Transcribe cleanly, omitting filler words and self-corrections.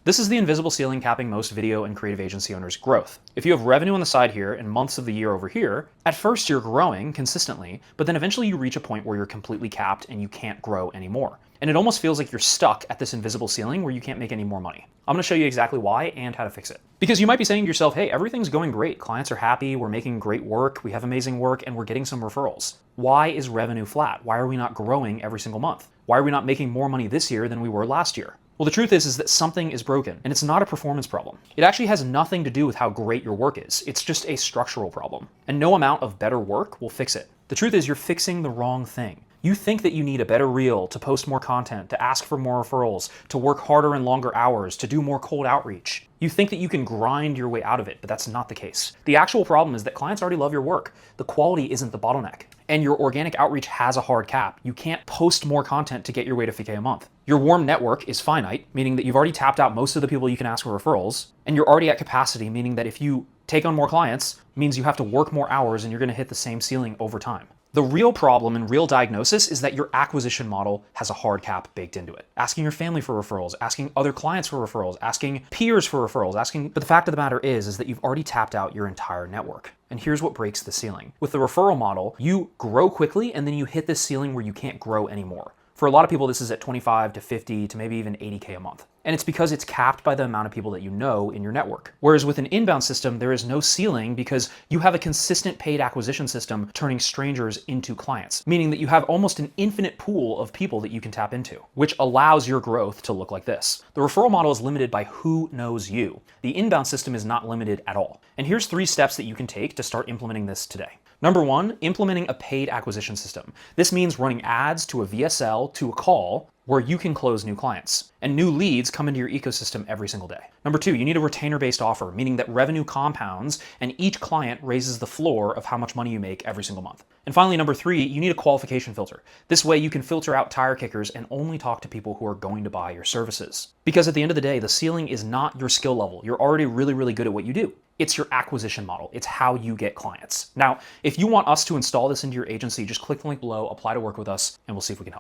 This is the invisible ceiling capping most video and creative agency owners' growth. If you have revenue on the side here and months of the year over here, at first you're growing consistently, but then eventually you reach a point where you're completely capped and you can't grow anymore. And it almost feels like you're stuck at this invisible ceiling where you can't make any more money. I'm gonna show you exactly why and how to fix it. Because you might be saying to yourself, hey, everything's going great. Clients are happy, we're making great work, we have amazing work, and we're getting some referrals. Why is revenue flat? Why are we not growing every single month? Why are we not making more money this year than we were last year? Well, the truth is that something is broken, and it's not a performance problem. It actually has nothing to do with how great your work is. It's just a structural problem, and no amount of better work will fix it. The truth is you're fixing the wrong thing. You think that you need a better reel, to post more content, to ask for more referrals, to work harder and longer hours, to do more cold outreach. You think that you can grind your way out of it, but that's not the case. The actual problem is that clients already love your work. The quality isn't the bottleneck. And your organic outreach has a hard cap. You can't post more content to get your way to 50K a month. Your warm network is finite, meaning that you've already tapped out most of the people you can ask for referrals, and you're already at capacity, meaning that if you take on more clients, means you have to work more hours and you're gonna hit the same ceiling over time. The real problem and real diagnosis is that your acquisition model has a hard cap baked into it. Asking your family for referrals, asking other clients for referrals, asking peers for referrals, but the fact of the matter is that you've already tapped out your entire network. And here's what breaks the ceiling. With the referral model, you grow quickly and then you hit this ceiling where you can't grow anymore. For a lot of people, this is at 25 to 50 to maybe even 80K a month. And it's because it's capped by the amount of people that you know in your network. Whereas with an inbound system, there is no ceiling because you have a consistent paid acquisition system turning strangers into clients, meaning that you have almost an infinite pool of people that you can tap into, which allows your growth to look like this. The referral model is limited by who knows you. The inbound system is not limited at all. And here's 3 steps that you can take to start implementing this today. Number 1, implementing a paid acquisition system. This means running ads to a VSL to a call where you can close new clients and new leads come into your ecosystem every single day. Number 2, you need a retainer-based offer, meaning that revenue compounds and each client raises the floor of how much money you make every single month. And finally, number 3, you need a qualification filter. This way you can filter out tire kickers and only talk to people who are going to buy your services. Because at the end of the day, the ceiling is not your skill level. You're already really, really good at what you do. It's your acquisition model. It's how you get clients. Now, if you want us to install this into your agency, just click the link below, apply to work with us, and we'll see if we can help.